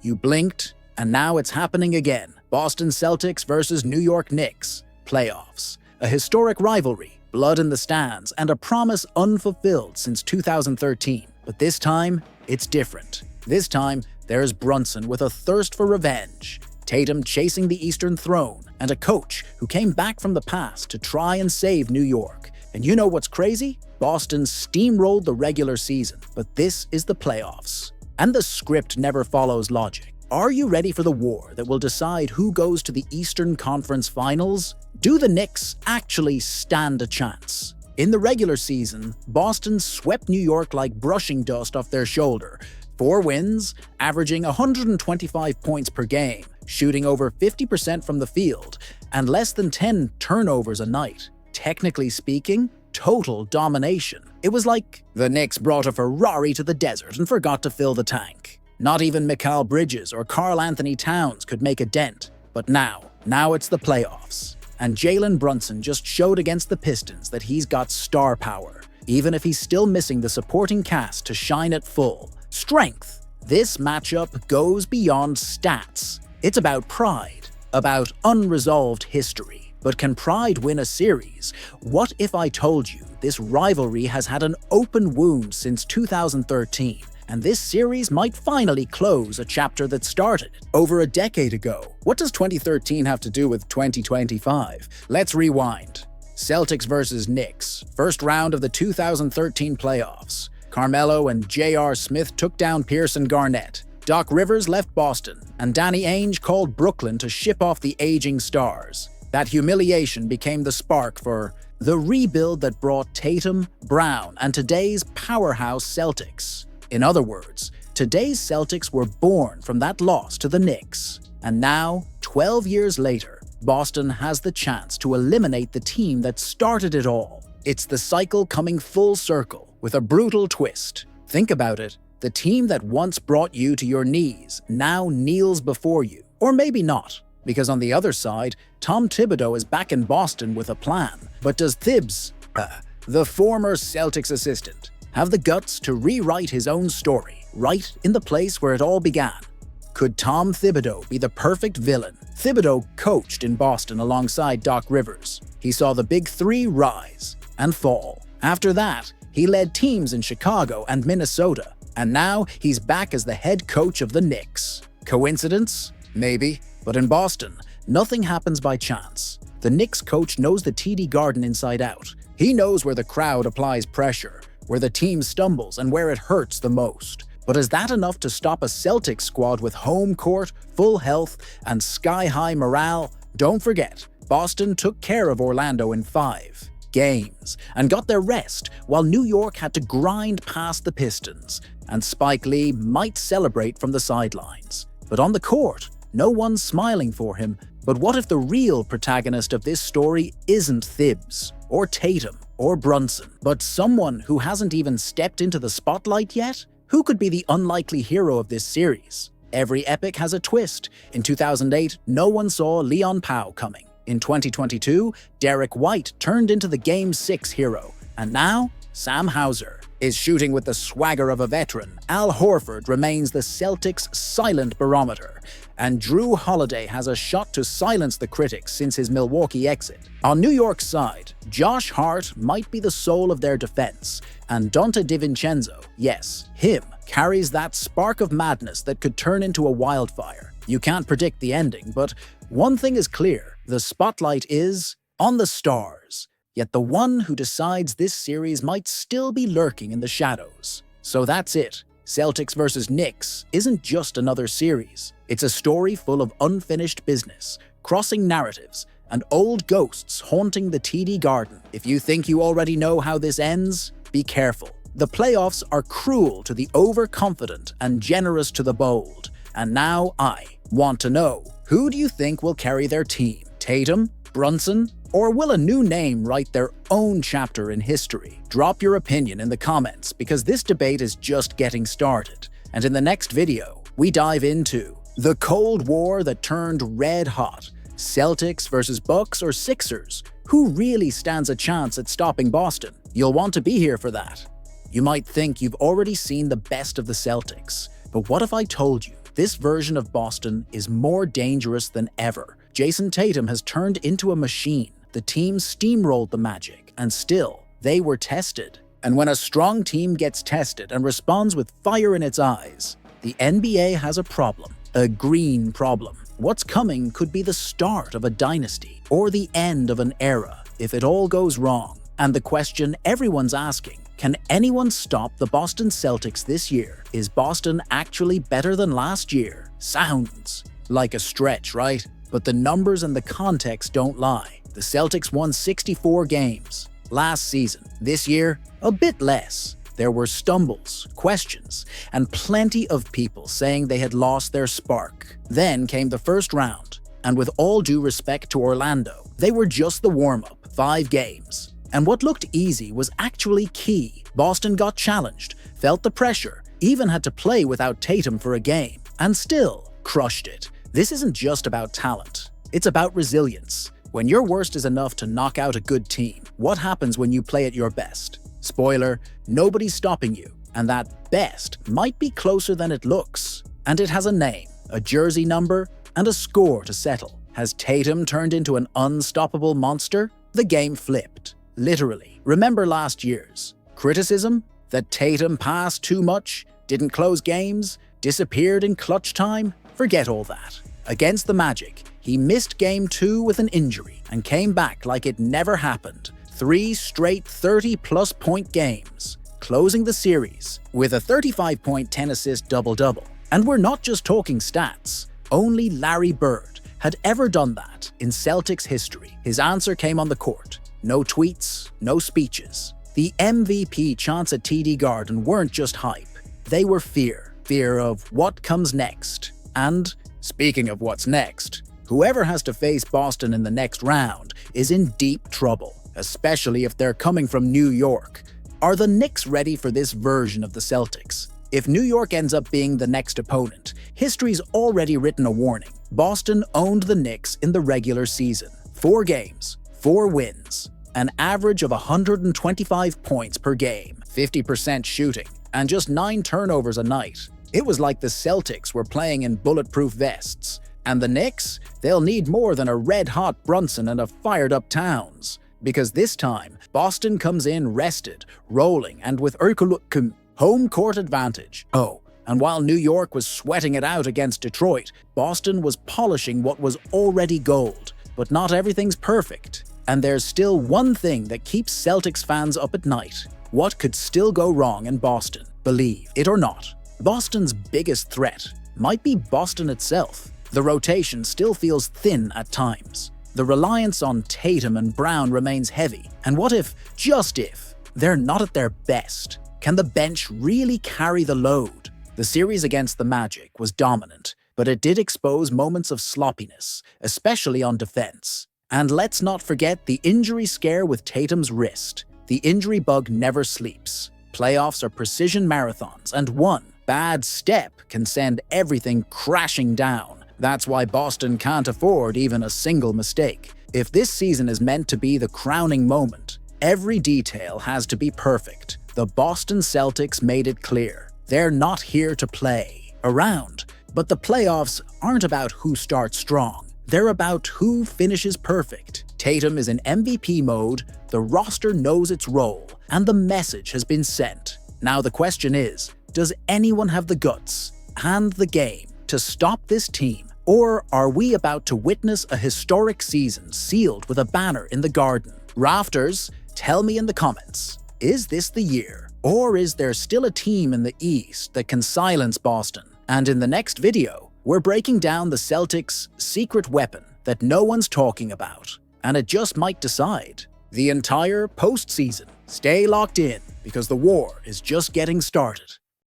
You blinked, and now it's happening again. Boston Celtics versus New York Knicks. Playoffs. A historic rivalry, blood in the stands, and a promise unfulfilled since 2013. But this time, it's different. This time, there's Brunson with a thirst for revenge, Tatum chasing the Eastern throne, and a coach who came back from the past to try and save New York. And you know what's crazy? Boston steamrolled the regular season, but this is the playoffs. And the script never follows logic. Are you ready for the war that will decide who goes to the Eastern Conference Finals? Do the Knicks actually stand a chance? In the regular season, Boston swept New York like brushing dust off their shoulder. 4 wins, averaging 125 points per game, shooting over 50% from the field, and less than 10 turnovers a night. Technically speaking, total domination. It was like the Knicks brought a Ferrari to the desert and forgot to fill the tank. Not even Mikal Bridges or Karl Anthony Towns could make a dent. But now it's the playoffs. And Jalen Brunson just showed against the Pistons that he's got star power, even if he's still missing the supporting cast to shine at full. Strength. This matchup goes beyond stats. It's about pride, about unresolved history. But can pride win a series? What if I told you this rivalry has had an open wound since 2013, and this series might finally close a chapter that started over a decade ago? What does 2013 have to do with 2025? Let's rewind. Celtics versus Knicks, first round of the 2013 playoffs. Carmelo and J.R. Smith took down Pierce and Garnett. Doc Rivers left Boston, and Danny Ainge called Brooklyn to ship off the aging stars. That humiliation became the spark for the rebuild that brought Tatum, Brown, and today's powerhouse Celtics. In other words, today's Celtics were born from that loss to the Knicks. And now, 12 years later, Boston has the chance to eliminate the team that started it all. It's the cycle coming full circle, with a brutal twist. Think about it. The team that once brought you to your knees now kneels before you. Or maybe not. Because on the other side, Tom Thibodeau is back in Boston with a plan. But does Thibs, the former Celtics assistant, have the guts to rewrite his own story, right in the place where it all began? Could Tom Thibodeau be the perfect villain? Thibodeau coached in Boston alongside Doc Rivers. He saw the big three rise and fall. After that, he led teams in Chicago and Minnesota. And now he's back as the head coach of the Knicks. Coincidence? Maybe. But in Boston, nothing happens by chance. The Knicks coach knows the TD Garden inside out. He knows where the crowd applies pressure, where the team stumbles, and where it hurts the most. But is that enough to stop a Celtics squad with home court, full health, and sky-high morale? Don't forget, Boston took care of Orlando in 5 games and got their rest, while New York had to grind past the Pistons, and Spike Lee might celebrate from the sidelines. But on the court, no one's smiling for him. But what if the real protagonist of this story isn't Thibs, or Tatum, or Brunson, but someone who hasn't even stepped into the spotlight yet? Who could be the unlikely hero of this series? Every epic has a twist. In 2008, no one saw Leon Powell coming. In 2022, Derek White turned into the Game 6 hero. And now, Sam Hauser is shooting with the swagger of a veteran. Al Horford remains the Celtics' silent barometer. And Drew Holiday has a shot to silence the critics since his Milwaukee exit. On New York's side, Josh Hart might be the soul of their defense. And Dante DiVincenzo, yes, him, carries that spark of madness that could turn into a wildfire. You can't predict the ending, but one thing is clear. The spotlight is on the stars. Yet the one who decides this series might still be lurking in the shadows. So that's it. Celtics versus Knicks isn't just another series. It's a story full of unfinished business, crossing narratives, and old ghosts haunting the TD Garden. If you think you already know how this ends, be careful. The playoffs are cruel to the overconfident and generous to the bold. And now I want to know, who do you think will carry their team? Tatum? Brunson? Or will a new name write their own chapter in history? Drop your opinion in the comments, because this debate is just getting started. And in the next video, we dive into the Cold War that turned red hot. Celtics versus Bucks or Sixers? Who really stands a chance at stopping Boston? You'll want to be here for that. You might think you've already seen the best of the Celtics, but what if I told you This version of Boston is more dangerous than ever. Jason Tatum has turned into a machine. The team steamrolled the Magic, and still, they were tested. And when a strong team gets tested and responds with fire in its eyes, the NBA has a problem. A green problem. What's coming could be the start of a dynasty or the end of an era if it all goes wrong. And the question everyone's asking, can anyone stop the Boston Celtics this year? Is Boston actually better than last year? Sounds like a stretch, right? But the numbers and the context don't lie. The Celtics won 64 games last season. This year, a bit less. There were stumbles, questions, and plenty of people saying they had lost their spark. Then came the first round, and with all due respect to Orlando, they were just the warm-up, 5 games. And what looked easy was actually key. Boston got challenged, felt the pressure, even had to play without Tatum for a game, and still crushed it. This isn't just about talent, it's about resilience. When your worst is enough to knock out a good team, what happens when you play at your best? Spoiler, nobody's stopping you, and that best might be closer than it looks. And it has a name, a jersey number, and a score to settle. Has Tatum turned into an unstoppable monster? The game flipped. Literally. Remember last year's criticism? That Tatum passed too much, didn't close games, disappeared in clutch time? Forget all that. Against the Magic, he missed Game 2 with an injury and came back like it never happened. 3 straight 30-plus point games, closing the series with a 35-point 10-assist double-double. And we're not just talking stats. Only Larry Bird had ever done that in Celtics history. His answer came on the court. No tweets, no speeches. The MVP chants at TD Garden weren't just hype. They were fear. Fear of what comes next. And, speaking of what's next, whoever has to face Boston in the next round is in deep trouble, especially if they're coming from New York. Are the Knicks ready for this version of the Celtics? If New York ends up being the next opponent, history's already written a warning. Boston owned the Knicks in the regular season. 4 games, 4 wins, an average of 125 points per game, 50% shooting, and just 9 turnovers a night. It was like the Celtics were playing in bulletproof vests. And the Knicks? They'll need more than a red-hot Brunson and a fired-up Towns. Because this time, Boston comes in rested, rolling, and with home court advantage. Oh, and while New York was sweating it out against Detroit, Boston was polishing what was already gold. But not everything's perfect. And there's still one thing that keeps Celtics fans up at night. What could still go wrong in Boston? Believe it or not, Boston's biggest threat might be Boston itself. The rotation still feels thin at times. The reliance on Tatum and Brown remains heavy. And what if, just if, they're not at their best? Can the bench really carry the load? The series against the Magic was dominant, but it did expose moments of sloppiness, especially on defense. And let's not forget the injury scare with Tatum's wrist. The injury bug never sleeps. Playoffs are precision marathons, and one bad step can send everything crashing down. That's why Boston can't afford even a single mistake. If this season is meant to be the crowning moment, every detail has to be perfect. The Boston Celtics made it clear. They're not here to play around. But the playoffs aren't about who starts strong. They're about who finishes perfect. Tatum is in MVP mode, the roster knows its role, and the message has been sent. Now the question is, does anyone have the guts and the game to stop this team? Or are we about to witness a historic season sealed with a banner in the Garden? Rafters, tell me in the comments, is this the year? Or is there still a team in the East that can silence Boston? And in the next video, we're breaking down the Celtics' secret weapon that no one's talking about. And it just might decide the entire postseason. Stay locked in, because the war is just getting started.